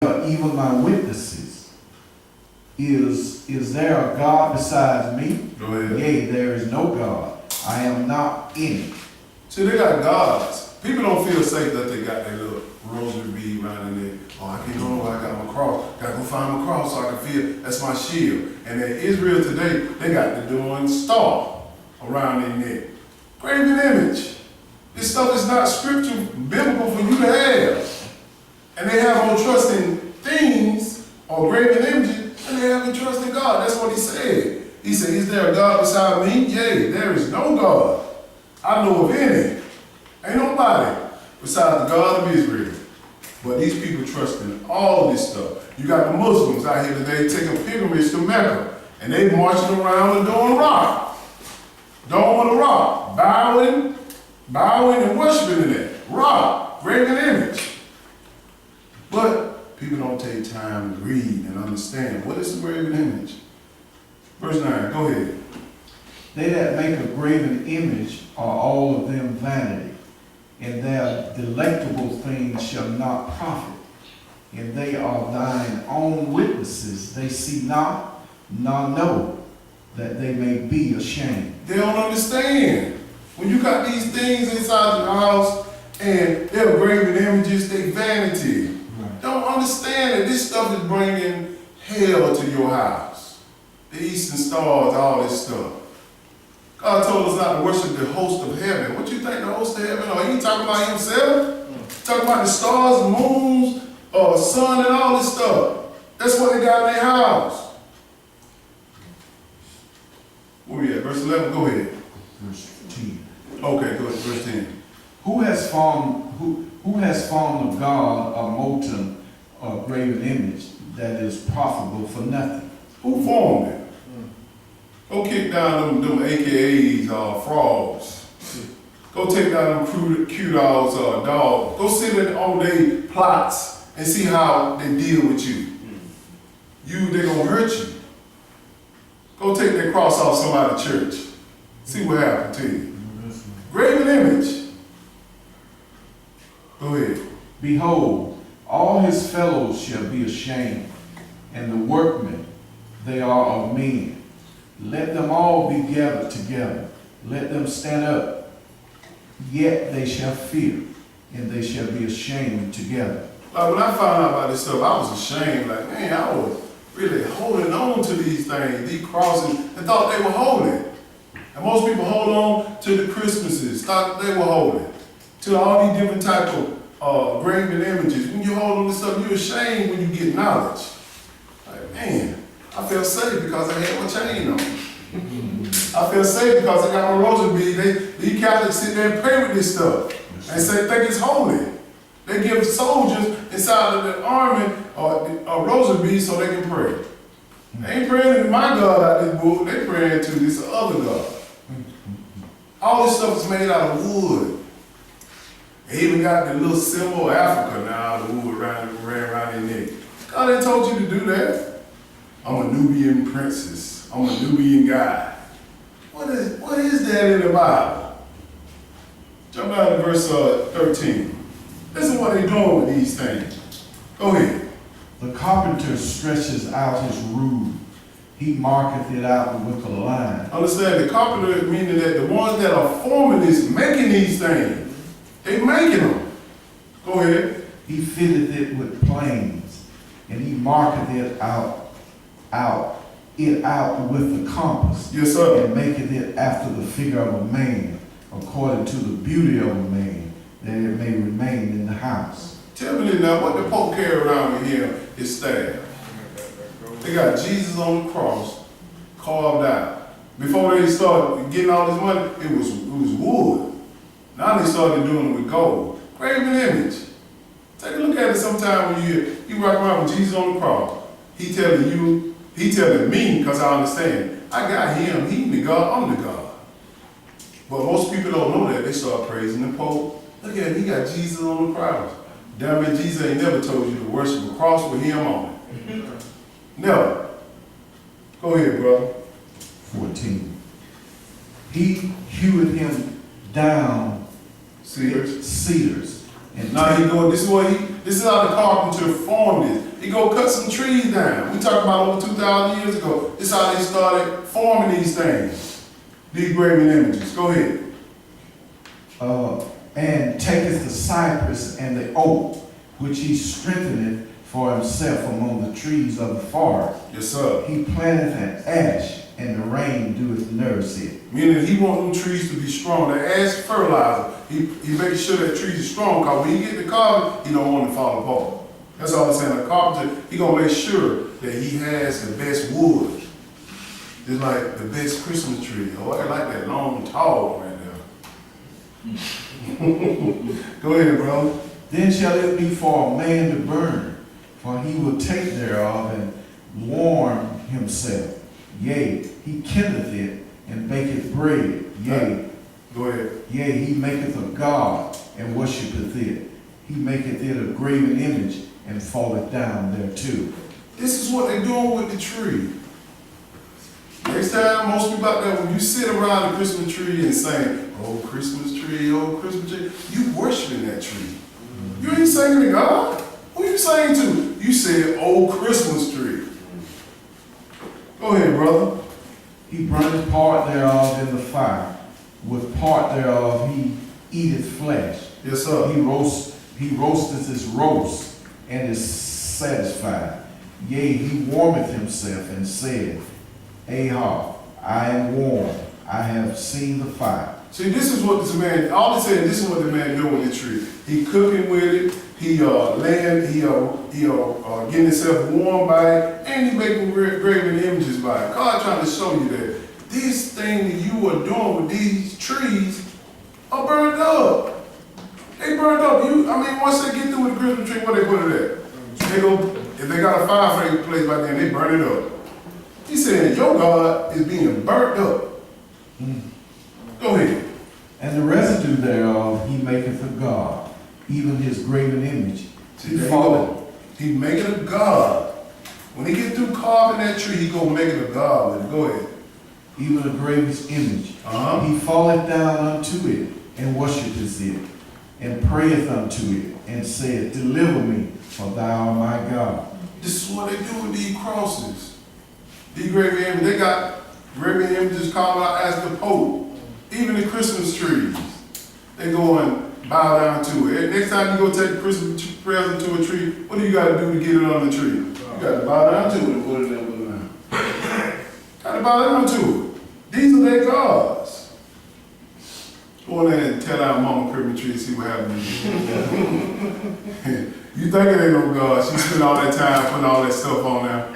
even my witnesses. Is there a God besides me? Go ahead. Yea, there is no God. I am not in it. See, they got gods. People don't feel safe that they got their little rosary bead around in there. Oh, I can't go nowhere. I got my cross. Got to go find my cross so I can feel that's my shield. And in Israel today, they got the doing star around their neck. Graven image. This stuff is not scripture biblical for you to have. And they have no trust in things or graven images, and they have no trust in God. That's what he said. He said, is there a God beside me? Yea, there is no God. I know of any. Ain't nobody besides the God of Israel. But these people trust in all this stuff. You got the Muslims out here today taking pilgrimage to Mecca, and they marching around and doing rock. Doing rock. Bowing and worshiping in it. Rock. Graven image. But people don't take time to read and understand what is the graven image. Verse 9, go ahead. They that make a graven image are all of them vanity, and their delectable things shall not profit. And they are thine own witnesses. They see not, nor know, that they may be ashamed. They don't understand. When you got these things inside your house and they're graven images, they vanity. Right. Don't understand that this stuff is bringing hell to your house. The eastern stars, all this stuff. God told us not to worship the host of heaven. What you think the host of heaven are? He talking about himself? Talking about the stars, the moons, sun, and all this stuff. That's what they got in their house. Where we at? Verse 11, go ahead. Verse 10. Okay, go ahead, verse 10. Who has formed of God a molten or graven image that is profitable for nothing? Who formed it? Go kick down them AKAs, frogs. Go take down them cute dogs, dogs. Go sit in all day plots and see how they deal with you. They're gonna hurt you. Go take that cross off somebody's church. See what happened to you. Graven image. Go ahead. Behold, all his fellows shall be ashamed, and the workmen, they are of men. Let them all be gathered together. Let them stand up. Yet they shall fear, and they shall be ashamed together. Like when I found out about this stuff, I was ashamed. Like, man, I was really holding on to these things, these crosses, and thought they were holy. And most people hold on to the Christmases, thought they were holy. To all these different types of graven images. When you hold on to stuff, you're ashamed when you get knowledge. Like, man, I feel safe because I had my chain on. I feel safe because I got my rosary bead. These Catholics sit there and pray with this stuff and say, think it's holy. They give soldiers inside of the army a rosary bead so they can pray. They ain't praying to my God out this book. They praying to this other God. All this stuff is made out of wood. They even got the little symbol of Africa now, the wood ran around their neck. God ain't told you to do that. I'm a Nubian princess. I'm a Nubian guy. What is that in the Bible? Jump down to verse 13. This is what they're doing with these things. Go ahead. The carpenter stretches out his rule. He marketh it out with a line. Understand, the carpenter meaning that the ones that are forming this, making these things, they making them. Go ahead. He fitteth it with planes, and he marketh it out with the compass. Yes, sir. And maketh it after the figure of a man, according to the beauty of a man, that it may remain in the house. Tell me now, what the Pope carry around with him, his staff? They got Jesus on the cross, carved out. Before they started getting all this money, it was wood. Now they started doing it with gold. Graven image. Take a look at it sometime when you walk around with Jesus on the cross. He telling me, because I understand, I got him, he the God, I'm the God. But most people don't know that. They start praising the Pope. Look at it, he got Jesus on the cross. Damn it, Jesus ain't never told you to worship a cross with him on it. Never. Go ahead, brother. 14. He heweth him down cedars. And now he doing this is how the carpenter formed it. he go cut some trees down. We talked about over 2,000 years ago. This is how they started forming these things, these graven images. Go ahead. And taketh the cypress and the oak, which he strengtheneth for himself among the trees of the forest. Yes, sir. He planteth an ash, and the rain doeth nurse it. Meaning he wants them trees to be strong. The ash fertilizer. He making sure that trees are strong, because when he get the carpenter, he don't want it to fall apart. That's all I'm saying. The carpenter, he gonna make sure that he has the best wood. Just like the best Christmas tree. Oh, I like that long, tall right there. Go ahead, brother. Then shall it be for a man to burn, for he will take thereof and warm himself. Yea, he kindleth it and baketh bread. Yea, go ahead. Yea, he maketh a god and worshipeth it. He maketh it a graven image and falleth down thereto. This is what they're doing with the tree. Next time, most people out there, when you sit around the Christmas tree and saying, "Oh, Christmas tree, oh, Christmas tree," you worshiping that tree. You ain't singing to God. Who you singing to? You said, "Oh, Christmas tree." Go ahead, brother. He burneth part thereof in the fire. With part thereof he eateth flesh. Yes, sir. He roasteth his roast and is satisfied. Yea, he warmeth himself and saith, Ahab, I am warm. I have seen the fire. See, this is what this man, all he said, this is what the man doing with the tree. He cooking with it, he getting himself warm by it, and he making graven images by it. God trying to show you that this thing that you are doing with these trees are burned up. They burned up. Once they get through with the Christmas tree, where they put it at? They go, if they got a fireplace back there, they burn it up. He said, your God is being burnt up. Go ahead. And the residue thereof he maketh a god, even his graven image. He make it a god. When he get through carving that tree, he gonna make it a god with it. Go ahead. Even a graven image. He falleth down unto it, and worshipeth it, and prayeth unto it, and saith, Deliver me, for thou art my God. This is what they do with these crosses. These graven images, they got graven images called out as the Pope. Even the Christmas trees, they go and bow down to it. Next time you go take a Christmas present to a tree, what do you got to do to get it on the tree? You got to bow down to it and put it down. Got to bow down to it. These are their gods. Go in there and tell our mama Christmas tree and see what happens. You think it ain't no God. She spent all that time putting all that stuff on there.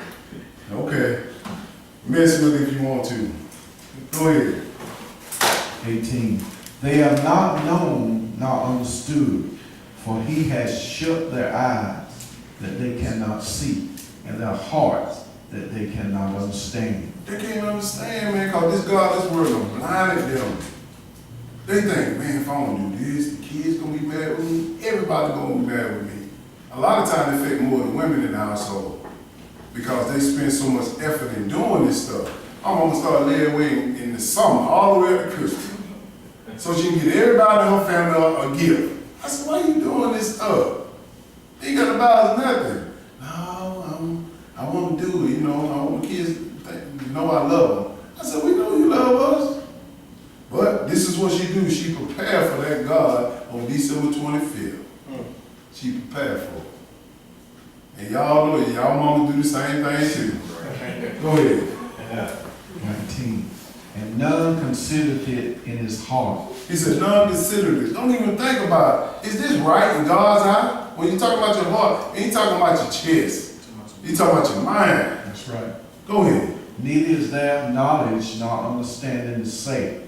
Okay. Mess with it if you want to. Go ahead. 18. They have not known nor understood, for he has shut their eyes that they cannot see, and their hearts that they cannot understand. They can't understand, man, because this God, this world done blinded them. They think, man, if I don't do this, the kids gonna be mad with me, everybody gonna be mad with me. A lot of times they affect more the women in the household because they spend so much effort in doing this stuff. I'm gonna start laying away in the summer, all the way up to Christmas, so she can get everybody in her family a gift. I said, why are you doing this stuff? You ain't got to buy us nothing. No, I want to do it, I want the kids to know I love them. I said, we know you love us. But this is what she do. She prepared for that God on December 25th. She prepared for it. And y'all know it. Y'all mama do the same thing too. Go ahead. 19. And none considereth it in his heart. He said, none considered it. Don't even think about it. Is this right in God's eye? When you talk about your heart, you ain't talking about your chest. You talking about your mind. That's right. Go ahead. Neither is there knowledge nor understanding to say,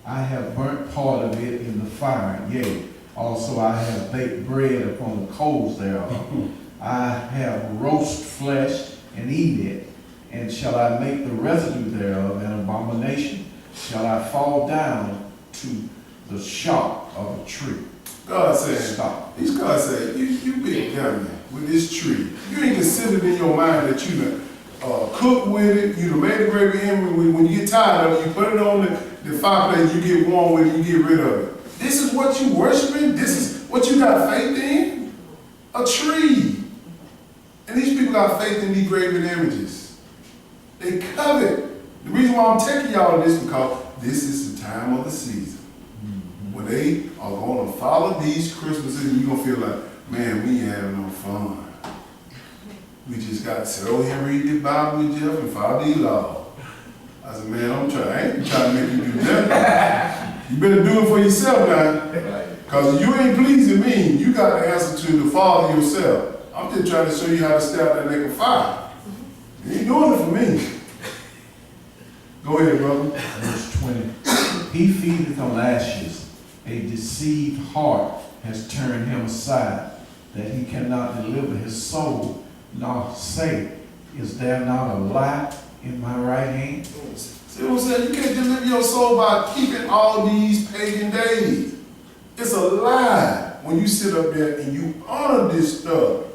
I have burnt part of it in the fire, yea, also I have baked bread upon the coals thereof. I have roast flesh and eat it, and shall I make the residue thereof an abomination? Shall I fall down to the shock of a tree? God said, Stop. He's God said, you big dummy with this tree. You ain't considered in your mind that you done cook with it, you done made a gravy in when you get tired of it, you put it on the fireplace, you get warm with it, you get rid of it. This is what you worshiping? This is what you got faith in? A tree. And these people people got faith in these graven images. They covet. The reason why I'm taking y'all to this because this is the time of the season when they are going to follow these Christmases and you're going to feel like, man, we ain't having no fun. We just got to sit over here and read the Bible with Jeff and follow these laws. I said, man, I ain't trying to make you do that. You better do it for yourself now. Because you ain't pleasing me. You got to answer to the Father yourself. I'm just trying to show you how to stay out that lake of fire. You ain't doing it for me. Go ahead, brother. Verse 20. He feedeth on ashes. A deceived heart has turned him aside, that he cannot deliver his soul, nor say, is there not a light in my right hand? See what I'm saying? You can't deliver your soul by keeping all these pagan days. It's a lie when you sit up there and you honor this stuff.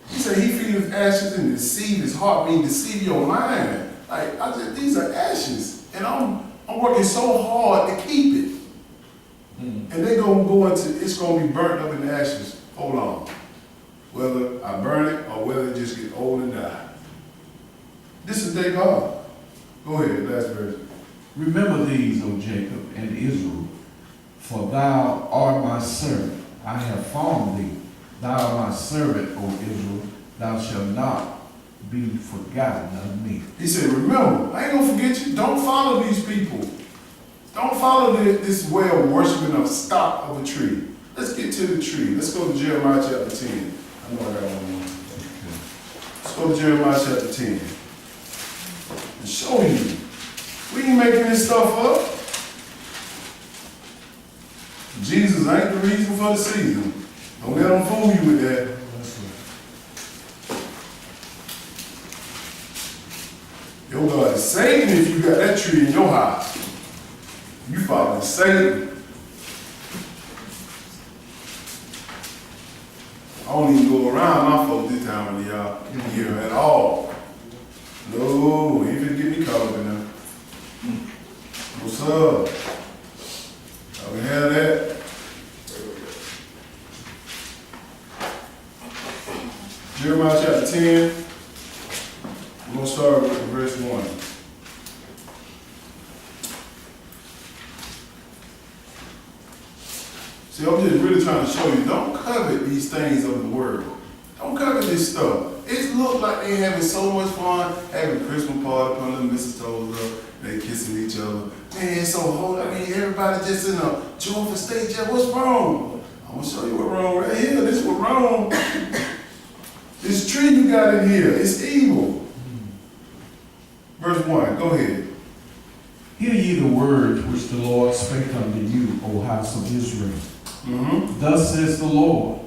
He said he feedeth ashes and deceive his heart, meaning deceive your mind. Like, these are ashes, and I'm working so hard to keep it. And they're going to go into, it's going to be burnt up in the ashes. Hold on. Whether I burn it or whether it just get old and die. This is their God. Go ahead, last verse. Remember these, O Jacob and Israel, for thou art my servant. I have formed thee. Thou art my servant, O Israel. Thou shalt not be forgotten of me. He said, remember, I ain't going to forget you. Don't follow these people. Don't follow this way of worshiping of stock of a tree. Let's get to the tree. Let's go to Jeremiah chapter 10. I know I got one more. Let's go to Jeremiah chapter 10. And show you. We ain't making this stuff up. Jesus ain't the reason for the season. Don't let them fool you with that. Your God is Satan if you got that tree in your house. You following Satan. I don't even go around my folks this time of the year at all. No, ain't finna get me caught up in there. What's up? I can have that. Jeremiah chapter 10. We're going to start with verse 1. See, I'm just really trying to show you, don't covet these things of the world. Don't covet this stuff. It look like they having so much fun, having a Christmas party, putting them mistletoes up, they kissing each other. Man, it's so holy. I mean, everybody just in a joyful state. Yeah, what's wrong? I'm going to show you what's wrong right here. This is what's wrong. This tree you got in here, it's evil. Verse 1, go ahead. Hear ye the words which the Lord spake unto you, O house of Israel. Thus says the Lord,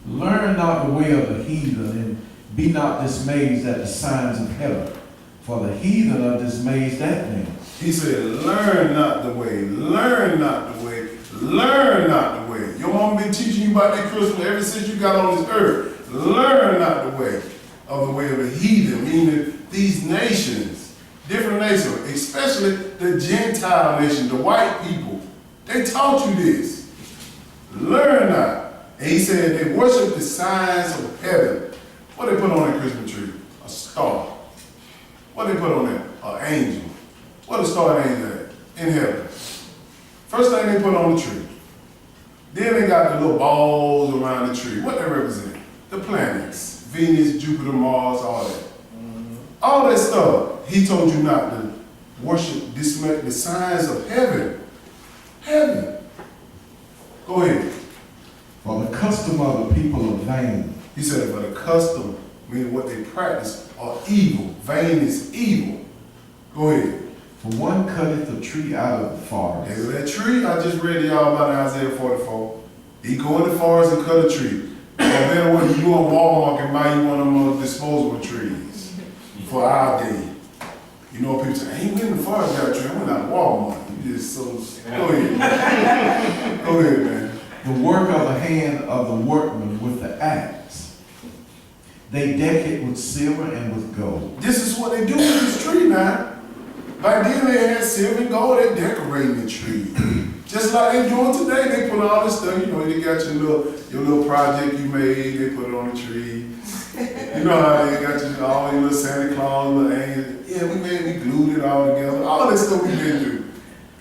learn not the way of the heathen, and be not dismayed at the signs of heaven, for the heathen are dismayed at them. He said, learn not the way, learn not the way, learn not the way. Your mom been teaching you about that Christmas ever since you got on this earth. Learn not the way of the heathen, meaning these nations, different nations, especially the Gentile nation, the white people. They taught you this. Learn not. And he said they worship the signs of heaven. What they put on that Christmas tree? A star. What they put on there? An angel. What a star angel at? In heaven. First thing they put on the tree. Then they got the little balls around the tree. What they represent? The planets. Venus, Jupiter, Mars, all that. All that stuff. He told you not to worship the signs of heaven. Heaven. Go ahead. For the custom of the people are vain. He said, for the custom, meaning what they practice, are evil. Vain is evil. Go ahead. For one cutteth the tree out of the forest. There's that tree I just read to y'all about in Isaiah 44. He go in the forest and cut a tree. Or better way, you go in Walmart and buy you one of them disposable trees for our day. You know, people say, I ain't went in the forest got a tree. I went out to Walmart. You just so, go ahead. Go ahead, man. The work of the hand of the workman with the axe. They deck it with silver and with gold. This is what they do with this tree now. Back then they had silver and gold, they decorating the tree. Just like they doing today, they put all this stuff, you know, they got your little project you made, they put it on the tree. You know how they got you all your little Santa Claus, little angels. Yeah, we glued it all together. All this stuff we been through.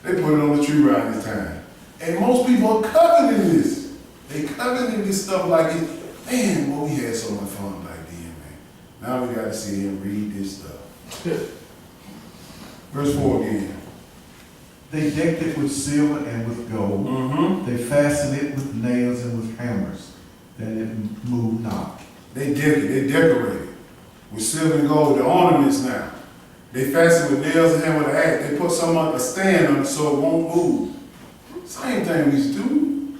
They put it on the tree around this time. And most people are coveting this. They coveting this stuff like it. Man, well, we had so much fun back then, man. Now we got to sit here and read this stuff. Verse 4 again. They decked it with silver and with gold. Mm-hmm. They fastened it with nails and with hammers, that it moved not. They decorate it with silver and gold, the ornaments now. They fasten with nails and hammer to act. They put a stand on it so it won't move. Same thing we used to do.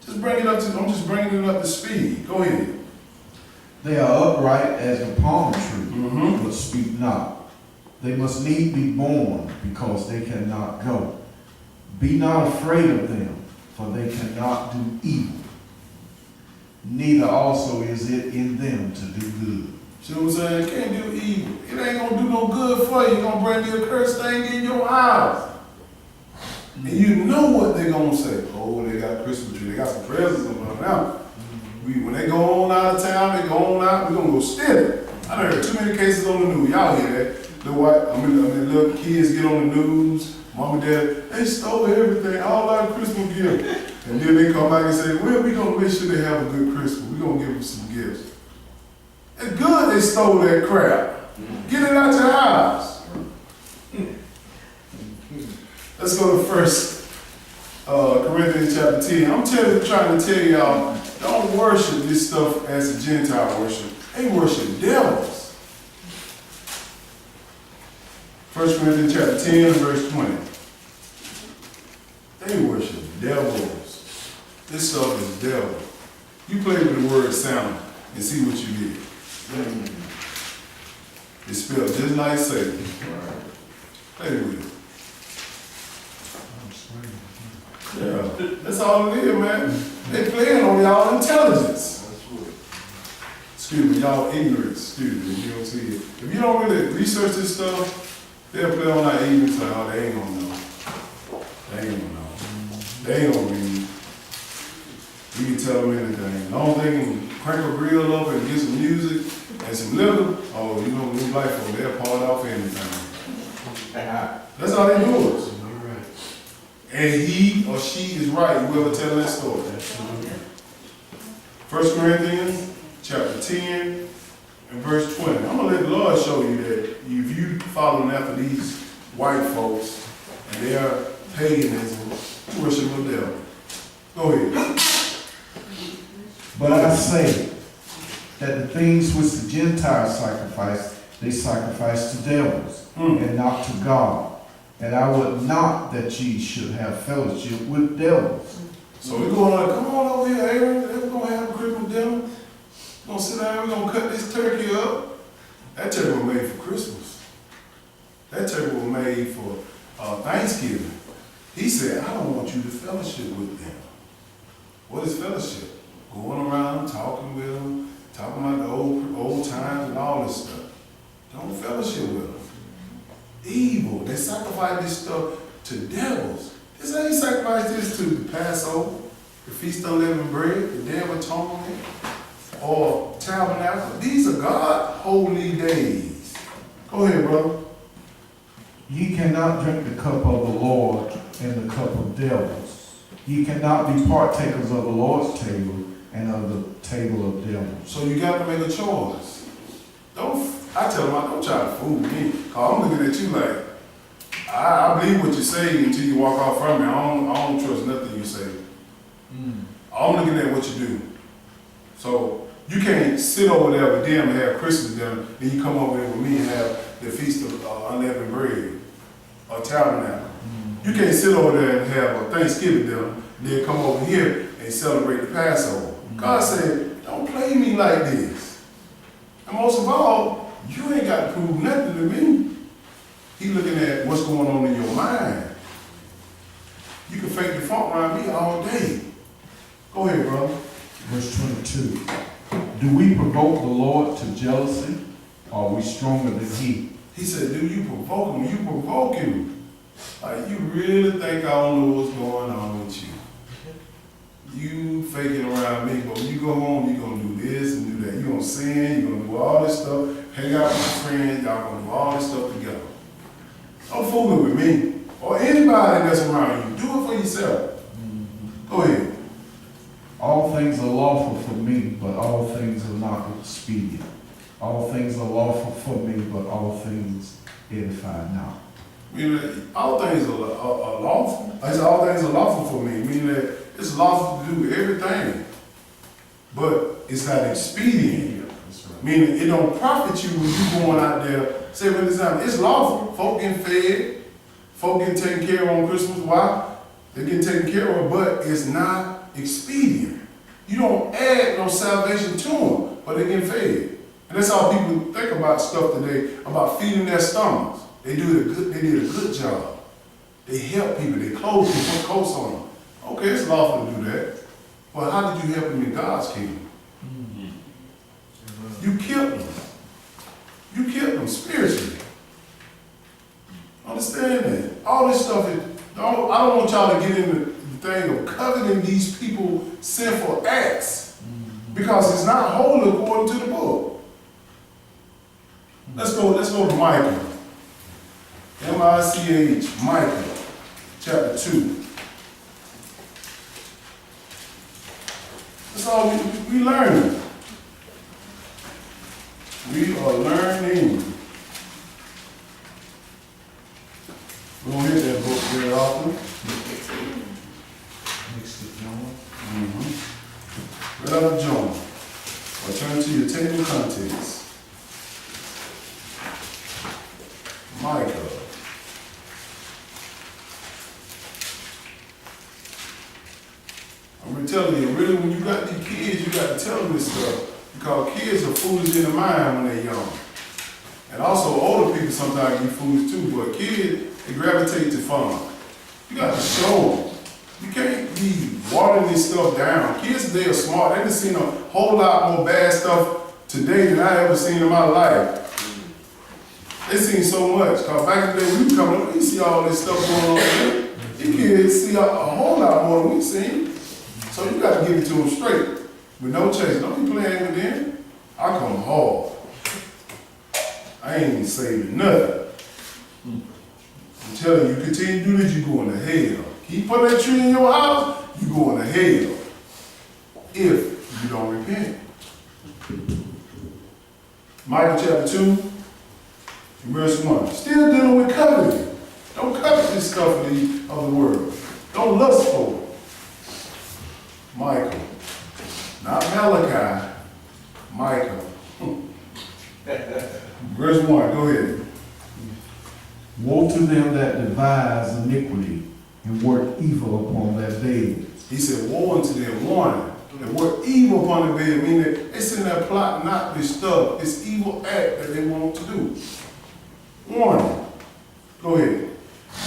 Just bring it up to, I'm just bringing it up to speed. Go ahead. They are upright as a palm tree, Mm-hmm. but speak not. They must need be born, because they cannot go. Be not afraid of them, for they cannot do evil. Neither also is it in them to do good. See what I'm saying? You can't do evil. It ain't gonna do no good for you. It's gonna bring you a curse thing in your house. And you know what they're gonna say. Oh, they got a Christmas tree. They got some presents on them now. When they go on out of town, they go on out, we're gonna go steal it. I done heard too many cases on the news. Y'all hear that? Little kids get on the news. Mom and dad, they stole everything, all our Christmas gifts. And then they come back and say, well, we're gonna make sure they have a good Christmas. We're gonna give them some gifts. It's good they stole that crap. Get it out your house. Let's go to 1 Corinthians chapter 10. I'm trying to tell y'all, don't worship this stuff as a Gentile worship. They worship devils. 1 Corinthians chapter 10 and verse 20. They worship devils. This stuff is devil. You play with the word sound and see what you get. It's spelled just like Satan. Play with it. Yeah, that's all it is, man. They playing on y'all intelligence. Excuse me, y'all ignorance. Excuse me, if you don't see it. If you don't really research this stuff, they'll play on our ignorance like, oh, they ain't gonna know. They ain't gonna know. They ain't gonna read. You can tell them anything. The only thing can crank a grill up and get some music and some liquor, oh, you know, new life over there, part off anything. That's all they do is. And he or she is right, whoever tell that story. 1 Corinthians chapter 10 and verse 20. I'm gonna let the Lord show you that if you following after these white folks and they are paganism, you worship the devil. Go ahead. But I say that the things which the Gentiles sacrifice, they sacrifice to devils, and not to God. And I would not that ye should have fellowship with devils. So we're going like, come on over here, Aaron. We're going to have a Christmas dinner. We're going to sit down, we're going to cut this turkey up. That turkey was made for Christmas. That turkey was made for Thanksgiving. He said, I don't want you to fellowship with them. What is fellowship? Going around, talking with them, talking about the old times and all this stuff. Don't fellowship with them. Evil. They sacrifice this stuff to devils. This ain't sacrifice this to the Passover, the Feast of Unleavened Bread, the Day of Atonement, or Tabernacle. These are God holy days. Go ahead, brother. Ye cannot drink the cup of the Lord and the cup of devils. Ye cannot be partakers of the Lord's table and of the table of devils. So you got to make a choice. I tell them, don't try to fool me. Cause I'm looking at you like, I believe what you say until you walk off from me. I don't trust nothing you say. I'm looking at what you do. So you can't sit over there with them and have Christmas dinner, then you come over here with me and have the Feast of Unleavened Bread or Tabernacle. You can't sit over there and have a Thanksgiving dinner, and then come over here and celebrate the Passover. God said, don't play me like this. And most of all, you ain't got to prove nothing to me. He looking at what's going on in your mind. You can fake the funk around me all day. Go ahead, brother. Verse 22. Do we provoke the Lord to jealousy? Or are we stronger than he? He said, do you provoke him? You provoke him. Like, you really think I don't know what's going on with you. you faking around me, but when you go home, you're gonna do this and do that. You're gonna sin, you're gonna do all this stuff, hang out with your friends, y'all gonna do all this stuff together. Don't fool with me or anybody that's around you. Do it for yourself. Go ahead. All things are lawful for me, but all things are not expedient. All things are lawful for me, but all things edify not. Meaning all things are lawful. I said all things are lawful for me, meaning that it's lawful to do everything, but it's not expedient. Meaning it don't profit you when you going out there. Say for example, it's lawful. Folk getting fed, folk getting taken care of on Christmas. Why? They're getting taken care of, but it's not expedient. You don't add no salvation to them, but they're getting fed. And that's how people think about stuff today, about feeding their stomachs. They did a good job. They help people, they clothe people, put coats on them. Okay, it's lawful to do that. But how did you help them in God's kingdom? You killed them. You killed them spiritually. Understand that? All this stuff, I don't want y'all to get into the thing of coveting these people's sinful acts because it's not holy according to the book. Let's go to Micah. M-I-C-H, Micah, chapter 2. That's all we learning. We are learning. We don't hear that book very often. Next to John. Right out of John. Or turn to your table of contents. Micah. I'm telling you, really, when you got these kids, you got to tell them this stuff. Because kids are foolish in the mind when they're young. And also older people sometimes be foolish too, but kids, they gravitate to fun. You got to show them. You can't be watering this stuff down. Kids today are smart. They done seen a whole lot more bad stuff today than I ever seen in my life. They seen so much. Because back in the day, when we come up, we see all this stuff going on. You kids see a whole lot more than we seen. So you got to give it to them straight. With no chase. Don't be playing with them. I come hard. I ain't even saving nothing. I'm telling you, continue to do this, you going to hell. Keep putting that tree in your house, you going to hell. If you don't repent. Micah chapter 2, verse 1. Still dealing with coveting. Don't covet this stuff of the world. Don't lust for it. Michael. Not Malachi. Micah. Verse 1, go ahead. Woe to them that devise iniquity and work evil upon their beds. He said, woe unto them, warning. That work evil upon the bed, meaning that they sitting there plotting not this stuff, this evil act that they want to do. Warning. Go ahead.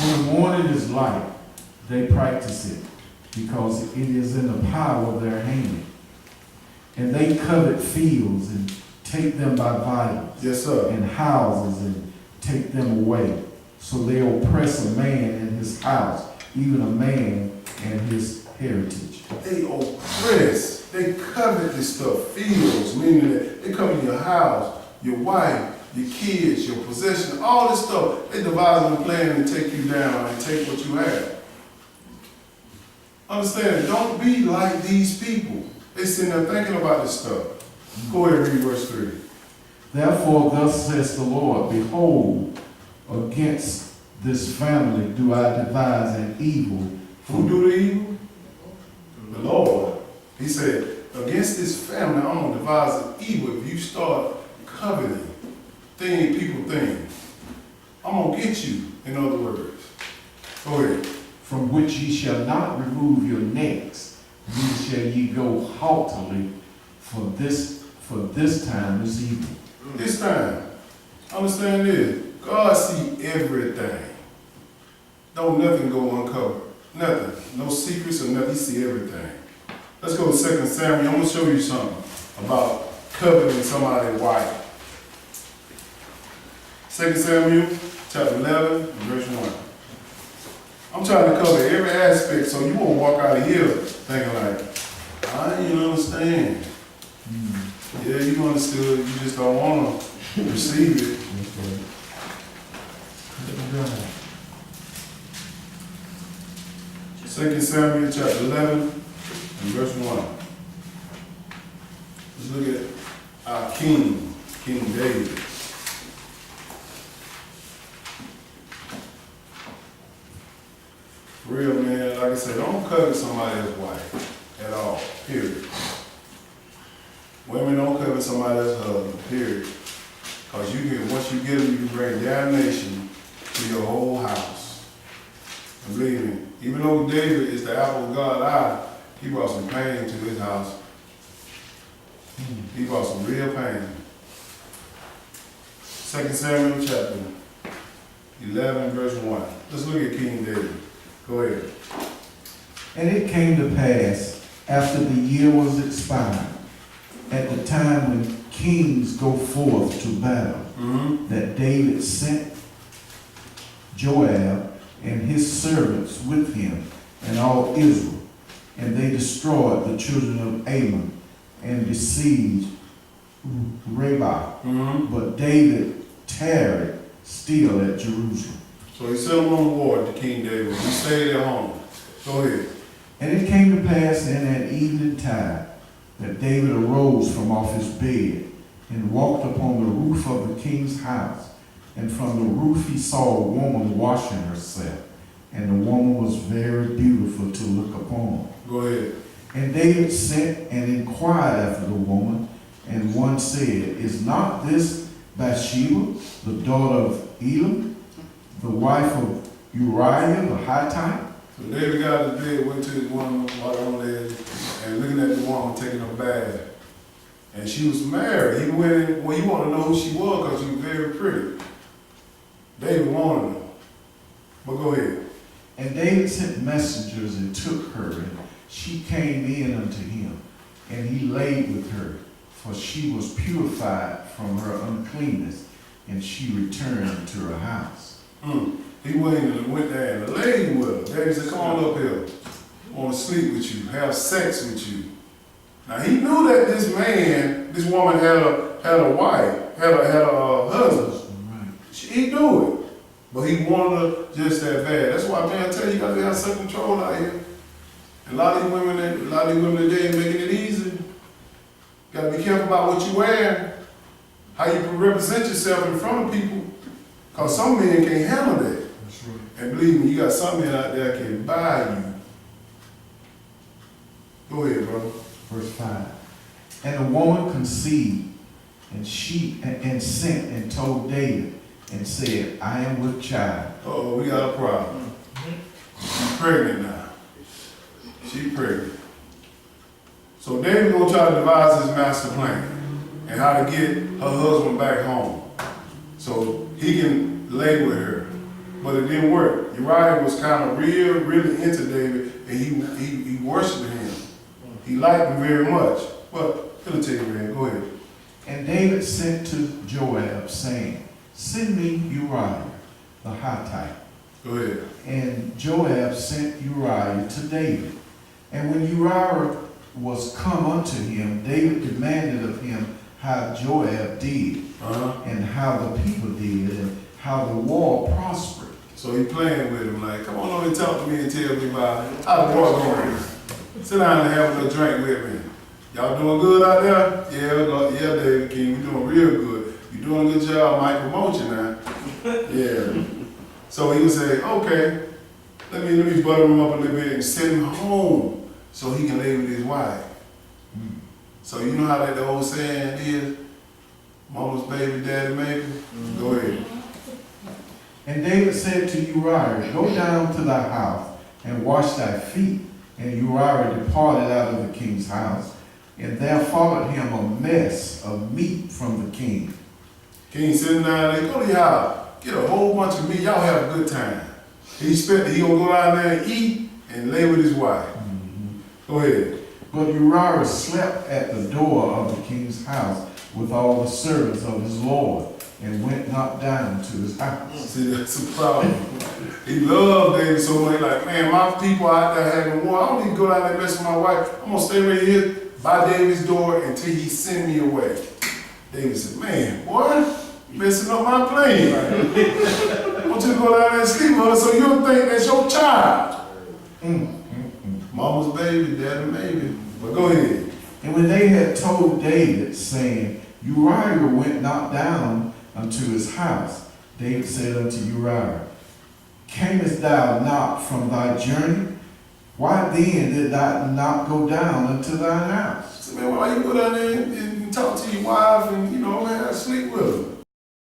When the morning is light, they practice it, because it is in the power of their hand. And they covet fields and take them by violence. Yes, sir. And houses and take them away. So they oppress a man in his house, even a man and his heritage. They oppress. They covet this stuff. Fields, meaning that they come in your house, your wife, your kids, your possession, all this stuff. They devise a plan to take you down and take what you have. Understand, don't be like these people. They sitting there thinking about this stuff. Go ahead and read verse 3. Therefore, thus says the Lord, behold, against this family do I devise an evil. Who do the evil? The Lord. He said, against this family, I'm going to devise an evil. If you start coveting people things, I'm going to get you, in other words. Go ahead. From which ye shall not remove your necks, neither shall ye go haughtily, for this time is evil. This time, understand this, God see everything. Don't nothing go uncovered. Nothing. No secrets or nothing. He see everything. Let's go to 2 Samuel. I'm going to show you something about coveting somebody's wife. 2 Samuel chapter 11, verse 1. I'm trying to cover every aspect, so you won't walk out of here thinking like, I didn't understand. Yeah, you understood, you just don't want to receive it. Second Samuel chapter 11 and verse 1. Let's look at our King David. For real, man, like I said, don't covet somebody else's wife at all, period. Women don't covet somebody else's husband, period. Because once you get them, you can bring damnation to your whole house. And believe me, even though David is the apple of God's eye, he brought some pain to his house. He brought some real pain. 2 Samuel chapter 11, verse 1. Let's look at King David. Go ahead. And it came to pass, after the year was expired, at the time when kings go forth to battle, that David sent Joab and his servants with him and all Israel, and they destroyed the children of Ammon and besieged Rabbah. But David tarried still at Jerusalem. So he sent them on war to King David. He stayed at home. Go ahead. And it came to pass in that evening time that David arose from off his bed and walked upon the roof of the king's house. And from the roof he saw a woman washing herself. And the woman was very beautiful to look upon. Go ahead. And David sent and inquired after the woman. And one said, Is not this Bathsheba, the daughter of Elam, the wife of Uriah the Hittite? So David got out of bed, went to his woman, walked on there, and looking at the woman taking a bath. And she was married. He went in, well, you want to know who she was because she was very pretty. David wanted her. But go ahead. And David sent messengers and took her, and she came in unto him, and he laid with her, for she was purified from her uncleanness, and she returned to her house. He went in and went there and laid with her. David said, come on up here. I want to sleep with you, have sex with you. Now he knew that this woman had a wife, had a husband. Right. He knew it. But he wanted her just that bad. That's why, man, I tell you, you got to have self-control out here. And a lot of these women today ain't making it easy. Got to be careful about what you wear, how you represent yourself in front of people. Because some men can't handle that. That's right. And believe me, you got some men out there that can buy you. Go ahead, brother. Verse 5. And the woman conceived, and she sent and told David, and said, I am with child. Uh-oh, we got a problem. She's pregnant now. She's pregnant. So David gonna try to devise his master plan and how to get her husband back home so he can lay with her. But it didn't work. Uriah was kind of really into David, and he worshiped him. He liked him very much. But it'll tell you, man. Go ahead. And David sent to Joab, saying, Send me Uriah the Hittite. Go ahead. And Joab sent Uriah to David. And when Uriah was come unto him, David demanded of him how Joab did, and how the people did, and how the war prospered. So he playing with him like, come on over and talk to me and tell me about how the war going. Sit down and have a little drink with me. Y'all doing good out there? Yeah, David King, we doing real good. You doing a good job, Mike, promote you now. Yeah. So he would say, okay, let me butter him up a little bit and send him home so he can lay with his wife. So you know how that the old saying is? Mama's baby, daddy maybe? Go ahead. And David said to Uriah, Go down to thy house and wash thy feet. And Uriah departed out of the king's house, and there followed him a mess of meat from the king. King sitting down there, go to your house, get a whole bunch of meat, y'all have a good time. He gonna go down there and eat and lay with his wife. Go ahead. But Uriah slept at the door of the king's house with all the servants of his lord, and went not down to his house. See, that's a problem. He loved David so much, like, man, my people out there having war. I don't need to go down there and mess with my wife. I'm gonna stay right here by David's door until he send me away. David said, man, boy, you messing up my plane. I want you to go down there and sleep with her so you don't think that's your child. Mama's baby, daddy's baby. But go ahead. And when they had told David, saying, Uriah went not down unto his house, David said unto Uriah, camest thou not from thy journey? Why then did thou not go down unto thine house? I said, man, why you go down there and talk to your wife and, have sleep with her?